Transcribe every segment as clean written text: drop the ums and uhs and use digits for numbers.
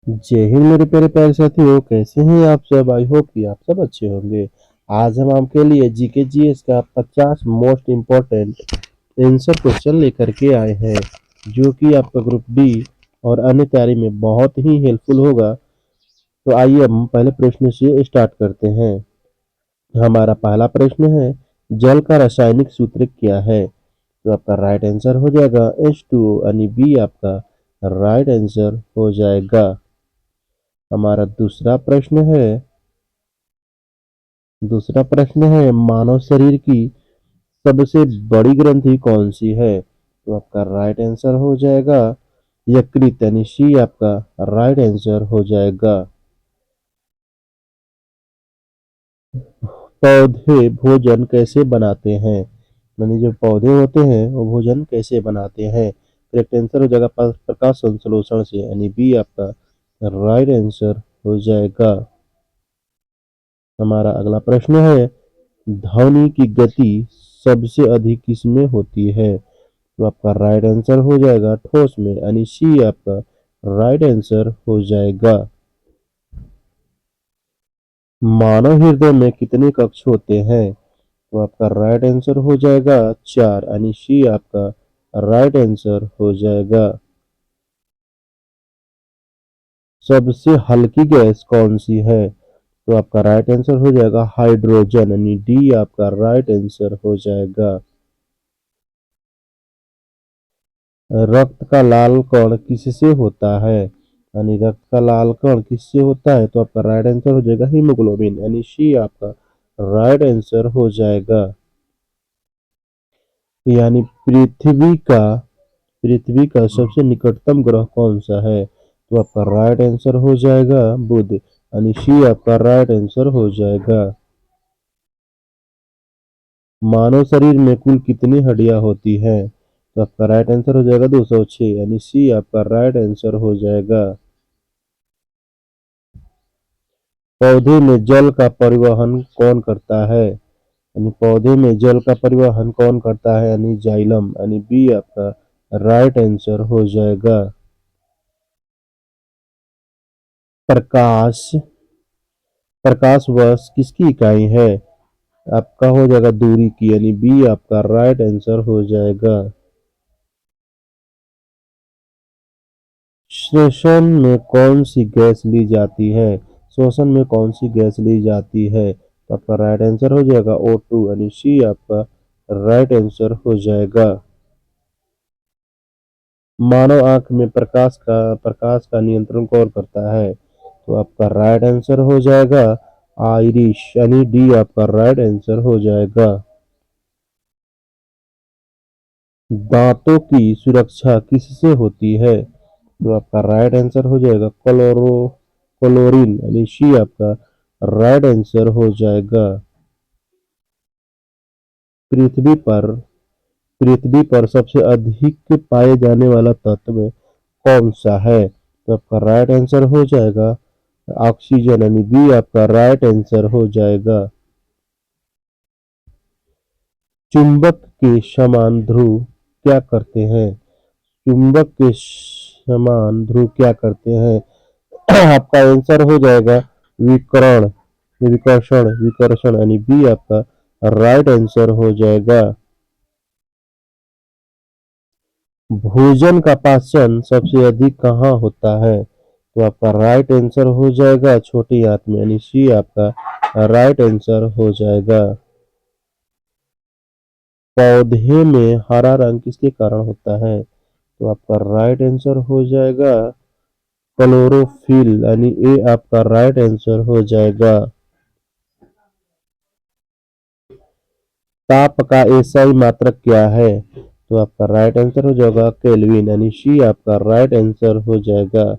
जय हिंद मेरे प्यारे प्यारे साथियों, कैसे हैं आप सब। आई होप कि आप सब अच्छे होंगे। आज हम आपके लिए जीके जीएस का 50 मोस्ट इम्पोर्टेंट आंसर क्वेश्चन लेकर के आए हैं, जो कि आपका ग्रुप डी और अन्य तैयारी में बहुत ही हेल्पफुल होगा। तो आइए हम पहले प्रश्न से स्टार्ट करते हैं। हमारा पहला प्रश्न है, जल का रासायनिक सूत्र क्या है। तो आपका राइट आंसर हो जाएगा H2O, यानी बी आपका राइट आंसर हो जाएगा। हमारा दूसरा प्रश्न है मानव शरीर की सबसे बड़ी ग्रंथि कौन सी है। तो आपका राइट आंसर हो जाएगा यकृत, यानी सी आपका राइट आंसर हो जाएगा। पौधे भोजन कैसे बनाते हैं, यानी जो पौधे होते हैं वो भोजन कैसे बनाते हैं। करेक्ट आंसर हो जाएगा प्रकाश संश्लेषण से, यानी बी आपका राइट आंसर हो जाएगा। हमारा अगला प्रश्न है, ध्वनि की गति सबसे अधिक किसमें होती है। तो आपका राइट आंसर हो जाएगा ठोस में, यानी सी आपका राइट आंसर हो जाएगा। मानव हृदय में कितने कक्ष होते हैं। तो आपका राइट आंसर हो जाएगा 4, यानी सी आपका राइट आंसर हो जाएगा। सबसे हल्की गैस कौन सी है। तो आपका राइट आंसर हो जाएगा हाइड्रोजन, यानी डी आपका राइट आंसर हो जाएगा। रक्त का लाल कण किससे होता है, यानी रक्त का लाल कण किससे होता है। तो आपका राइट आंसर हो जाएगा हीमोग्लोबिन, यानी सी आपका राइट आंसर हो जाएगा। यानी पृथ्वी का सबसे निकटतम ग्रह कौन सा है। तो आपका राइट आंसर हो जाएगा बुध, यानी सी आपका राइट आंसर हो जाएगा। मानव शरीर में कुल कितनी हड्डियां होती हैं। तो आपका राइट आंसर हो जाएगा 206, यानी सी आपका राइट आंसर हो जाएगा। पौधे में जल का परिवहन कौन करता है, यानी पौधे में जल का परिवहन कौन करता है, यानी जाइलम, यानी बी आपका राइट आंसर हो जाएगा। प्रकाश प्रकाश वर्ष किसकी इकाई है। आपका हो जाएगा दूरी की, यानी बी आपका राइट आंसर हो जाएगा। श्वसन में कौन सी गैस ली जाती है। श्वसन में कौन सी गैस ली जाती है। तो आपका राइट आंसर हो जाएगा O2, यानी सी आपका राइट आंसर हो जाएगा। मानव आंख में प्रकाश का नियंत्रण कौन करता है। तो आपका राइट आंसर हो जाएगा आइरिश, यानी डी आपका राइट आंसर हो जाएगा। दांतों की सुरक्षा किससे होती है। तो आपका राइट आंसर हो जाएगा क्लोरीन, यानी सी आपका राइट आंसर हो जाएगा। पृथ्वी पर पृथ्वी पर सबसे अधिक पाए जाने वाला तत्व कौन सा है। तो आपका राइट आंसर हो जाएगा ऑक्सीजन, यानी बी आपका राइट आंसर हो जाएगा। चुंबक के समान ध्रुव क्या करते हैं। चुंबक के समान ध्रुव क्या करते हैं। आपका आंसर हो जाएगा विकर्ण विकर्षण, यानी बी आपका राइट आंसर हो जाएगा। भोजन का पाचन सबसे अधिक कहाँ होता है। तो आपका राइट आंसर हो जाएगा छोटी आंत में, यानी सी आपका राइट आंसर हो जाएगा। पौधे में हरा रंग किसके कारण होता है। तो आपका राइट आंसर हो जाएगा क्लोरोफिल, यानी ए आपका राइट आंसर हो जाएगा। ताप का एसआई मात्रक क्या है। तो आपका राइट आंसर हो जाएगा केल्विन, यानी सी आपका राइट आंसर हो जाएगा।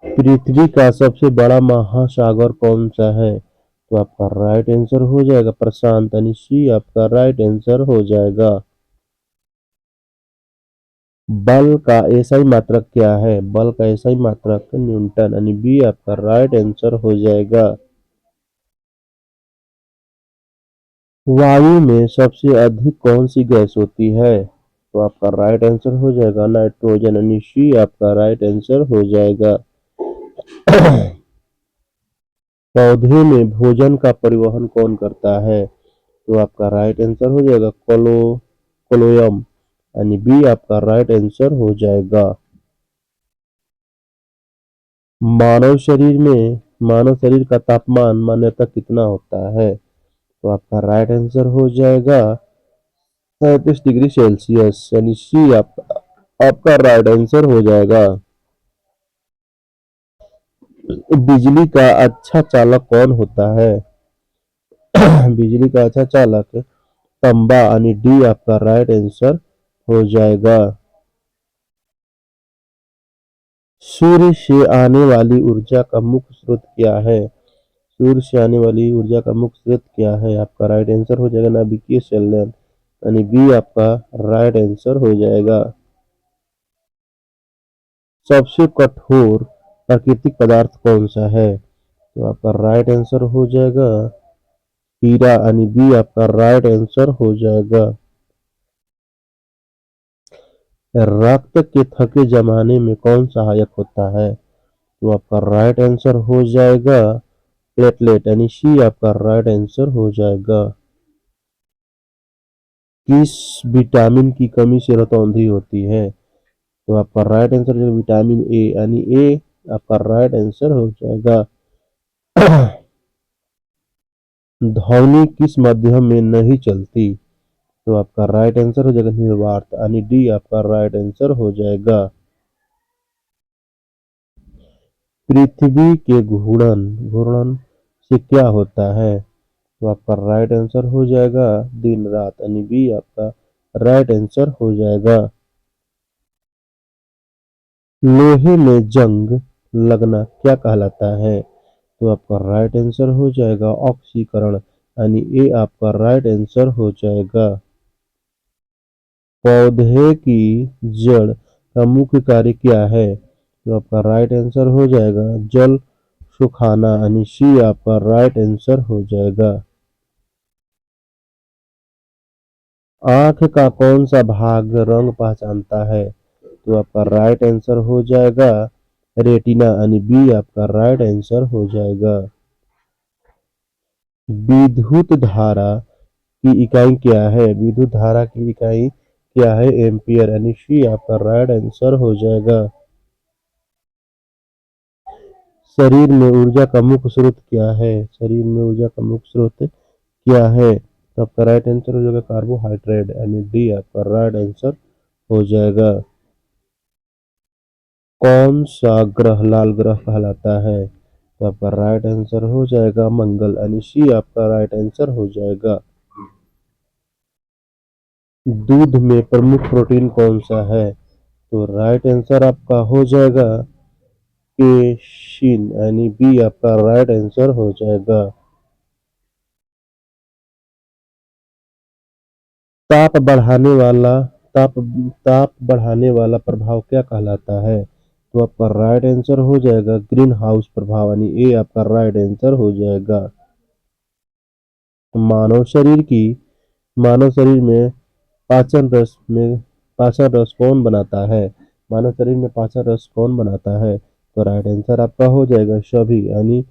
पृथ्वी का सबसे बड़ा महासागर कौन सा है। तो आपका राइट आंसर हो जाएगा प्रशांत, यानी सी आपका राइट आंसर हो जाएगा। बल का एसआई मात्रक क्या है। बल का एसआई मात्रक न्यूटन, यानी बी आपका राइट आंसर हो जाएगा। वायु में सबसे अधिक कौन सी गैस होती है। तो आपका राइट आंसर हो जाएगा नाइट्रोजन, यानी सी आपका राइट आंसर हो जाएगा। पौधे में भोजन का परिवहन कौन करता है? तो आपका राइट आंसर हो जाएगा कोलोयम, यानी बी आपका राइट आंसर हो जाएगा। मानव शरीर का तापमान मान्यता कितना होता है? तो आपका राइट आंसर हो जाएगा 37 डिग्री सेल्सियस, यानी सी आपका राइट आंसर हो जाएगा। बिजली का अच्छा चालक कौन होता है? बिजली का अच्छा चालक तांबा, यानी डी आपका राइट आंसर हो जाएगा। सूर्य से आने वाली ऊर्जा का मुख्य स्रोत क्या है? सूर्य से आने वाली ऊर्जा का मुख्य स्रोत क्या है? आपका राइट आंसर हो जाएगा नाभिकीय संलयन, यानी बी आपका राइट आंसर हो जाएगा। सबसे कठोर प्राकृतिक पदार्थ कौन सा है? तो आपका राइट आंसर हो जाएगा हीरा, यानी बी आपका राइट आंसर हो जाएगा। रक्त के थके जमाने में कौन सहायक होता है? तो आपका राइट आंसर हो जाएगा प्लेटलेट, यानी सी आपका राइट आंसर हो जाएगा। किस विटामिन की कमी से रतौंधी होती है? तो आपका राइट आंसर जो विटामिन ए, यानी ए आपका राइट आंसर हो जाएगा। ध्वनि किस माध्यम में नहीं चलती? तो आपका राइट आंसर हो जाएगा निर्वात, यानी डी आपका राइट आंसर हो जाएगा। पृथ्वी के घूर्णन घूर्णन से क्या होता है? तो आपका राइट आंसर हो जाएगा दिन रात, यानी बी आपका राइट आंसर हो जाएगा। लोहे में जंग लगना क्या कहलाता है? तो आपका राइट आंसर हो जाएगा ऑक्सीकरण, यानी ए आपका राइट आंसर हो जाएगा। पौधे की जड़ का मुख्य कार्य क्या है? तो आपका राइट आंसर हो जाएगा जल सुखाना, यानी सी आपका राइट आंसर हो जाएगा। आंख का कौन सा भाग रंग पहचानता है? तो आपका राइट आंसर हो जाएगा रेटिना, यानी बी आपका राइट आंसर हो जाएगा। विद्युत धारा की इकाई क्या है? विद्युत धारा की इकाई क्या है? एम्पियर, यानी सी आपका राइट आंसर हो जाएगा। शरीर में ऊर्जा का मुख्य स्रोत क्या है? शरीर में ऊर्जा का मुख्य स्रोत क्या है? तो आपका राइट आंसर हो जाएगा कार्बोहाइड्रेट, यानी डी आपका राइट आंसर हो जाएगा। कौन सा ग्रह लाल ग्रह कहलाता है? तो आपका राइट आंसर हो जाएगा मंगल, यानी सी आपका राइट आंसर हो जाएगा। दूध में प्रमुख प्रोटीन कौन सा है? तो राइट आंसर आपका हो जाएगा केशिन, यानी बी आपका राइट आंसर हो जाएगा। ताप बढ़ाने वाला ताप ताप बढ़ाने वाला प्रभाव क्या कहलाता है? तो आपका राइट आंसर हो जाएगा ग्रीन हाउस प्रभाव, यानी ए आपका राइट आंसर हो जाएगा। मानव शरीर की मानव शरीर में पाचन रस कौन बनाता है? मानव शरीर में पाचन रस कौन बनाता है? तो राइट आंसर आपका हो जाएगा सभी, यानी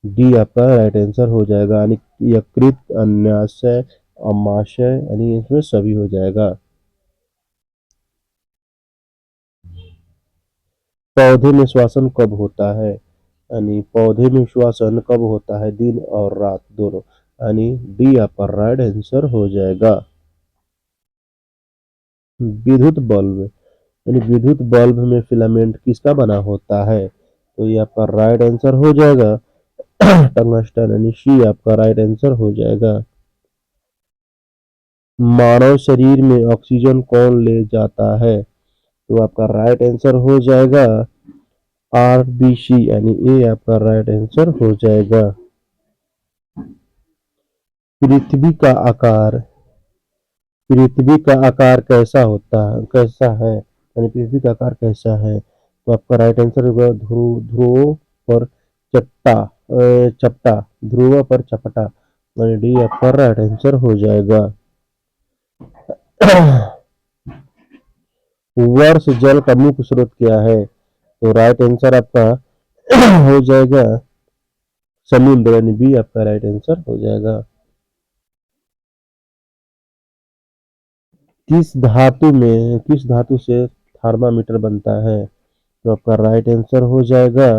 डी आपका राइट आंसर हो जाएगा, यानी यकृत, अन्याशय, अमाशय, यानी इसमें सभी हो जाएगा। पौधे में श्वसन कब होता है? यानी पौधे में श्वसन कब होता है? दिन और रात दोनों, यानी डी आपका राइट आंसर हो जाएगा। विद्युत बल्ब यानी विद्युत बल्ब में फिलामेंट किसका बना होता है? तो ये आपका राइट आंसर हो जाएगा टंगस्टन, यानी सी आपका राइट आंसर हो जाएगा। मानव शरीर में ऑक्सीजन कौन ले जाता है? तो आपका राइट आंसर हो जाएगा आरबीसी, यानी ए आपका राइट आंसर हो जाएगा। पृथ्वी का आकार पृथ्वी का आकार कैसा है, यानी पृथ्वी का आकार कैसा है? तो आपका राइट आंसर होगा ध्रुवों पर चपटा, ध्रुव पर चपटा, यानी डी आपका राइट आंसर हो जाएगा। वर्ष जल का मुख्य स्रोत क्या है? तो राइट आंसर आपका हो जाएगा समुद्र, यानी बी आपका राइट आंसर हो जाएगा। किस धातु से थर्मामीटर बनता है? तो आपका राइट आंसर हो जाएगा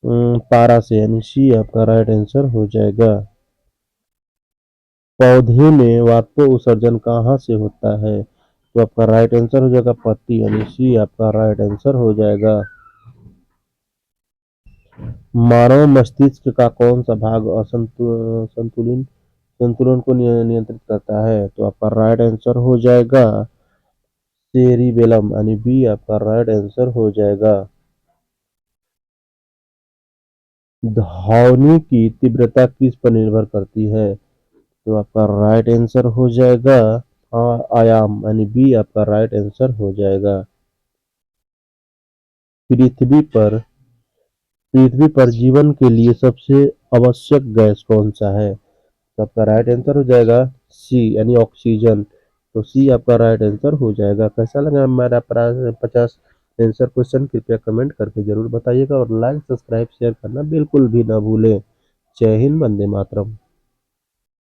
पारा से, यानी सी आपका राइट आंसर हो जाएगा। पौधे में वाष्प उत्सर्जन कहाँ से होता है? तो आपका राइट आंसर हो जाएगा पत्ती, यानी सी आपका राइट आंसर हो जाएगा। मानव मस्तिष्क का कौन सा भाग संतुलन संतुलन को नियंत्रित करता है? तो आपका राइट आंसर हो जाएगा सेरिबेलम, यानी बी आपका राइट आंसर हो जाएगा। ध्वनि की तीव्रता किस पर निर्भर करती है? तो आपका राइट आंसर हो जाएगा आयाम, यानी बी आपका राइट आंसर हो जाएगा। पृथ्वी पर पृथ्वी पर जीवन के लिए सबसे आवश्यक गैस कौन सा है? तो आपका राइट आंसर हो जाएगा सी, यानी ऑक्सीजन। तो सी आपका राइट आंसर हो जाएगा। कैसा लगा हमारा 50 आंसर क्वेश्चन? कृपया कमेंट करके जरूर बताइएगा और लाइक सब्सक्राइब शेयर करना बिल्कुल भी ना भूलें। जय हिंद, वंदे मातरम।